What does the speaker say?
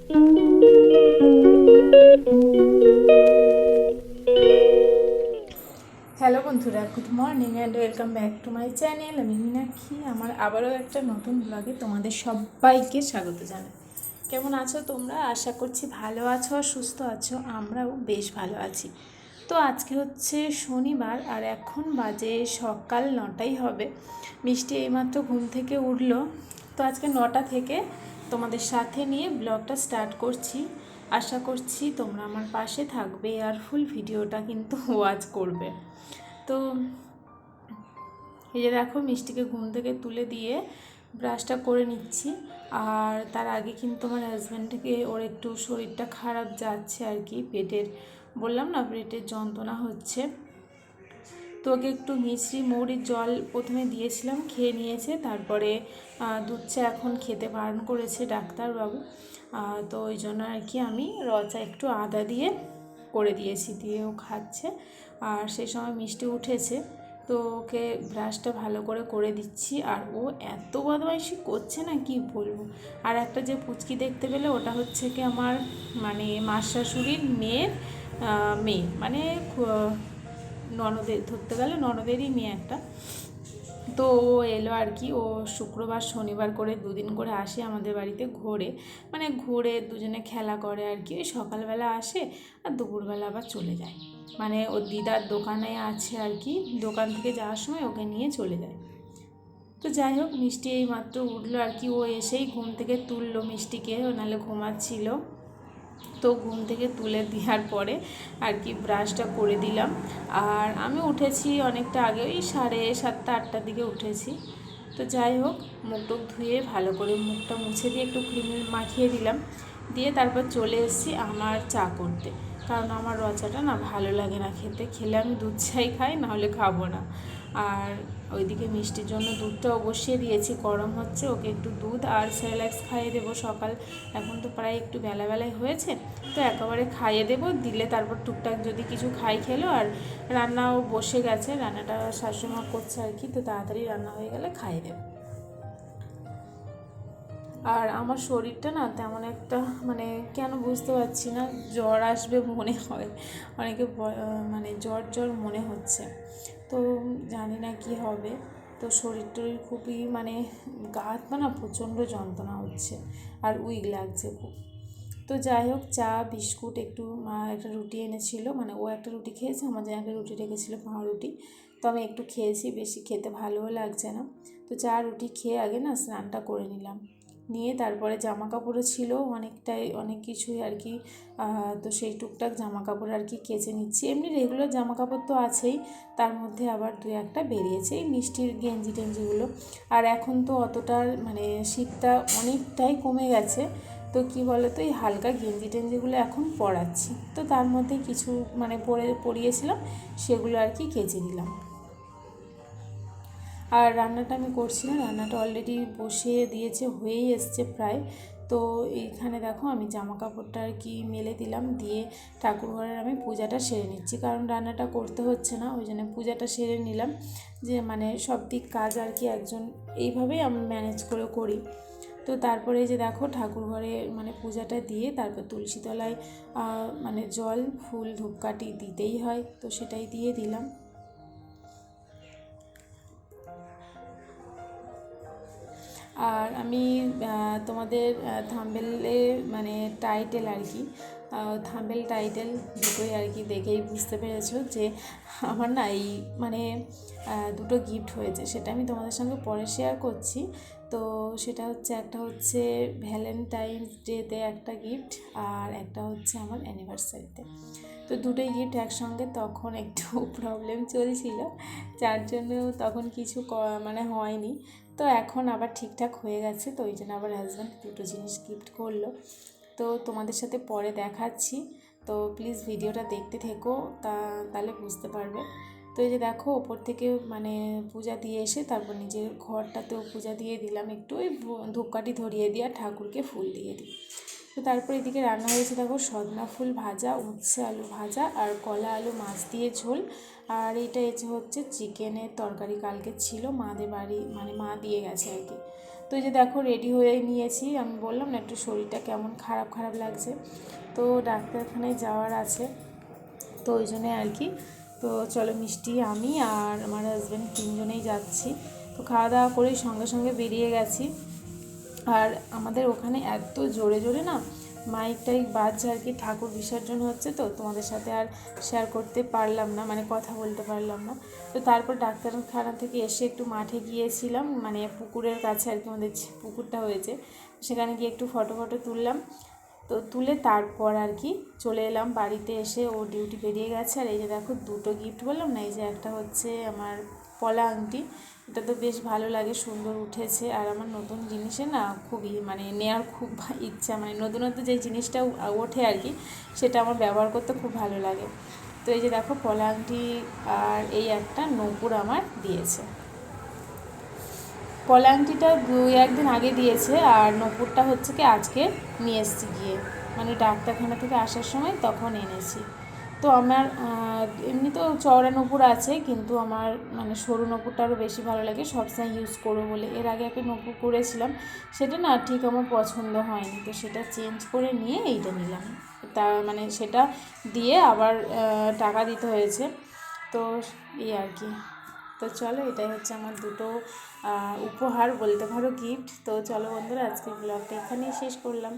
Hello বন্ধুরা, good morning and welcome back to my channel. আমি মীনাক্ষী। আমার আবারও একটা নতুন ব্লগে তোমাদের সবাইকে স্বাগত জানাই। কেমন আছো তোমরা? আশা করছি ভালো আছো আর সুস্থ আছো। আমরাও বেশ ভালো আছি। তো আজকে হচ্ছে শনিবার আর এখন বাজে সকাল 9টাই হবে। মিষ্টি এইমাত্র ঘুম থেকে উঠলো। তো আজকে 9টা থেকে তোমাদের সাথে নিয়ে ব্লগটা স্টার্ট করছি। আশা করছি তোমরা আমার পাশে থাকবে আর ফুল ভিডিওটা কিন্তু ওয়াচ করবে। তো এই যে দেখো, মিষ্টিকে ঘুম থেকে তুলে দিয়ে ব্রাশটা করে নিচ্ছি। আর তার আগে কিন্তু আমার হাজব্যান্ডকে ওর একটু শরীরটা খারাপ যাচ্ছে আর কি, পেটের, বললাম না পেটের যন্ত্রণা হচ্ছে। তো ওকে একটু মিশ্রি মৌরির জল প্রথমে দিয়েছিলাম, খেয়ে নিয়েছে। তারপরে দুধ চা এখন খেতে বারণ করেছে ডাক্তারবাবু। তো ওই জন্য আর কি আমি রচা একটু আদা দিয়ে করে দিয়েছি, দিয়ে ও খাচ্ছে। আর সেই সময় মিষ্টি উঠেছে, তো ওকে ব্রাশটা ভালো করে দিচ্ছি। আর ও এত বদমাইশি করছে না কি বলবো। আর একটা যে পুচকি দেখতে পেলে, ওটা হচ্ছে কি আমার মানে মাস শাশুড়ির মেয়ের মেয়ে, মানে ননদের, ধরতে গেলে ননদেরই মেয়ে একটা। তো ও এলো আর কি। ও শুক্রবার শনিবার করে দুদিন করে আসে আমাদের বাড়িতে, ঘুরে দুজনে খেলা করে আর কি। ওই সকালবেলা আসে আর দুপুরবেলা আবার চলে যায়। মানে ওর দিদার দোকানে আছে আর কি, দোকান থেকে যাওয়ার সময় ওকে নিয়ে চলে যায়। তো যাই হোক, মিষ্টি এই মাত্র উঠলো আর কি। ও এসেই ঘুম থেকে তুললো মিষ্টিকে, ও নাহলে ঘুমাচ্ছিল। তো ঘুম থেকে তুলে দেওয়ার পরে আর কি ব্রাশটা করে দিলাম। আর আমি উঠেছি অনেকটা আগে, ওই 7:30 8টার দিকে উঠেছি। তো যাই হোক, মুখ টুক ধুয়ে ভালো করে মুখটা মুছে দিয়ে একটু ক্রিম মাখিয়ে দিলাম, দিয়ে তারপর চলে এসেছি আমার চা করতে। কারণ আমার রচাটা না ভালো লাগে না খেতে, খেলে আমি দুধ চাই খাই, নাহলে খাবো না। আর ওইদিকে মিষ্টির জন্য দুধটাও বসিয়ে দিয়েছি, গরম হচ্ছে। ওকে একটু দুধ আর সেরেল্যাক্স খাইয়ে দেবো সকাল, এখন তো প্রায় একটু বেলাবেলায় হয়েছে। তো একেবারে খাইয়ে দেবো, দিলে তারপর টুকটাক যদি কিছু খেলো। আর রান্নাও বসে গেছে, রান্নাটা শাশুড়িমা করছে আর কি। তো তাড়াতাড়ি রান্না হয়ে গেলে খাইয়ে দেবো। আর আমার শরীরটা না তেমন একটা, মানে কেন বুঝতে পারছি না, জ্বর আসবে মনে হয়। অনেকে মানে জ্বর জ্বর মনে হচ্ছে। তো জানি না কি হবে। তো শরীর টরীর খুবই, মানে গা হাত পা না প্রচণ্ড যন্ত্রণা হচ্ছে আর উইক লাগছে খুব। তো যাই হোক, চা বিস্কুট একটু, একটা রুটি এনেছিল, মানে ও একটা রুটি খেয়েছে, আমার জন্য একটা রুটি রেখেছিলো, পাউরুটি। তো আমি একটু খেয়েছি, বেশি খেতে ভালোও লাগছে না। তো চা রুটি খেয়ে আগে না স্নানটা করে নিলাম, নিয়ে তারপরে জামা কাপড়ও ছিল অনেক কিছুই আর কি। তো সেই টুকটাক জামা কাপড় আর কি কেচে নিচ্ছি। এমনি রেগুলার জামা কাপড় তো আছেই, তার মধ্যে আবার 2-1টা বেরিয়েছে, এই মিষ্টির গেঞ্জি টেঞ্জিগুলো। আর এখন তো অতটা, মানে শীতটা অনেকটাই কমে গেছে। তো কী বলো তো, এই হালকা গেঞ্জি টেঞ্জিগুলো এখন পরাচ্ছি। তো তার মধ্যে কিছু মানে পরিয়েছিলাম, সেগুলো আর কি কেচে দিলাম। আর রান্নাটা আমি করছি না, রান্নাটা অলরেডি বসিয়ে দিয়েছে, হয়েই এসছে প্রায়। তো এইখানে দেখো, আমি জামা কাপড়টা আর কি মেলে দিলাম, দিয়ে ঠাকুরঘরের আমি পূজাটা সেরে নিচ্ছি। কারণ রান্নাটা করতে হচ্ছে না, ওই জন্য পূজাটা সেরে নিলাম। যে মানে সব দিক কাজ আর কি একজন এইভাবেই আমি ম্যানেজ করে করি। তো তারপরে যে দেখো, ঠাকুরঘরে মানে পূজাটা দিয়ে তারপর তুলসী তলায় মানে জল ফুল ধূপকাঠি দিতেই হয়, তো সেটাই দিয়ে দিলাম। আর আমি তোমাদের থাম্বনেলে, মানে টাইটেল আর কি, থাম্বনেল টাইটেল দুটোই আর কি দেখেই বুঝতে পেরেছো যে আমার না এই মানে দুটো গিফট হয়েছে। সেটা আমি তোমাদের সঙ্গে পরে শেয়ার করছি। তো সেটা হচ্ছে, একটা হচ্ছে ভ্যালেন্টাইন্স ডেতে একটা গিফট, আর একটা হচ্ছে আমার অ্যানিভার্সারিতে। তো দুটোই গিফট একসঙ্গে, তখন একটু প্রবলেম চলছিল, যার জন্য তখন কিছু মানে হয়নি। তো এখন আবার ঠিকঠাক হয়ে গেছে, তো ওই জন্য আবার হাজব্যান্ড দুটো জিনিস গিফট করলো। তো তোমাদের সাথে পরে দেখাচ্ছি। তো প্লিজ ভিডিওটা দেখতে থেকো, তাহলে বুঝতে পারবে। তো এই যে দেখো, ওপর থেকে মানে পূজা দিয়ে এসে তারপর নিজের ঘরটাতেও পূজা দিয়ে দিলাম, একটু ওই ধূপকাঠি ধরিয়ে দিয়ে ঠাকুরকে ফুল দিয়ে দিই। তো তারপর এদিকে রান্না হয়েছে দেখো, সজনা ফুল ভাজা, উচ্ছে আলু ভাজা, আর কলা আলু মাছ দিয়ে ঝোল। আর এটা হচ্ছে চিকেনের তরকারি, কালকে ছিল মাদের বাড়ি, মানে মা দিয়ে গেছে আর কি। তো এই যে দেখো রেডি হয়ে নিয়েছি, আমি বললাম না একটু শরীরটা কেমন খারাপ খারাপ লাগছে, তো ডাক্তারখানায় যাওয়ার আছে, তো ওই জন্যে আর কি। তো চলো মিষ্টি, আমি আর আমার হাজব্যান্ড তিনজনেই যাচ্ছি। তো খাওয়া দাওয়া করেই সঙ্গে সঙ্গে বেরিয়ে গেছি। আর আমাদের ওখানে এত জোরে জোরে না মাইক টাইক বাজছে আর কি, ঠাকুর বিসর্জন হচ্ছে, তো তোমাদের সাথে আর শেয়ার করতে পারলাম না, মানে কথা বলতে পারলাম না। তো তারপর ডাক্তারখানা থেকে এসে একটু মাঠে গিয়েছিলাম, মানে পুকুরের কাছে আর কি, আমাদের যে পুকুরটা হয়েছে সেখানে গিয়ে একটু ফটো ফটো তুললাম। তো তুলে তারপর আর কি চলে এলাম বাড়িতে। এসে ও ডিউটি বেরিয়ে গেছে। আর এই যে দেখো দুটো গিফট বললাম না, এই যে একটা হচ্ছে আমার পলা আংটি, এটা তো বেশ ভালো লাগে, সুন্দর উঠেছে। আর আমার নতুন জিনিসে না খুবই মানে নেওয়ার খুব ইচ্ছা, মানে নতুনত্ব যে জিনিসটা ওঠে আর কি, সেটা আমার ব্যবহার করতে খুব ভালো লাগে। তো এই যে দেখো পলা আংটি, আর এই একটা নূপুর আমার দিয়েছে। পলা আংটিটা 2-1 দিন আগে দিয়েছে, আর নূপুরটা হচ্ছে কি আজকে নিয়ে এসেছি গিয়ে, মানে ডাক্তারখানা থেকে আসার সময় তখন এনেছি। তো আমার এমনি তো চওড়া নূপুর আছে, কিন্তু আমার মানে সরু নূপুরটা আরও বেশি ভালো লাগে, সবসময় ইউজ করবো বলে। এর আগে একটা নূপুর করেছিলাম, সেটা না ঠিক আমার পছন্দ হয়নি, তো সেটা চেঞ্জ করে নিয়ে এইটা নিলাম। তা মানে সেটা দিয়ে আবার টাকা দিতে হয়েছে, তো এই আর কি। তো চলো, এটাই হচ্ছে আমার দুটো উপহার বলতে পারো, গিফট। তো চলো বন্ধুরা, আজকের ব্লগটা এখানেই শেষ করলাম।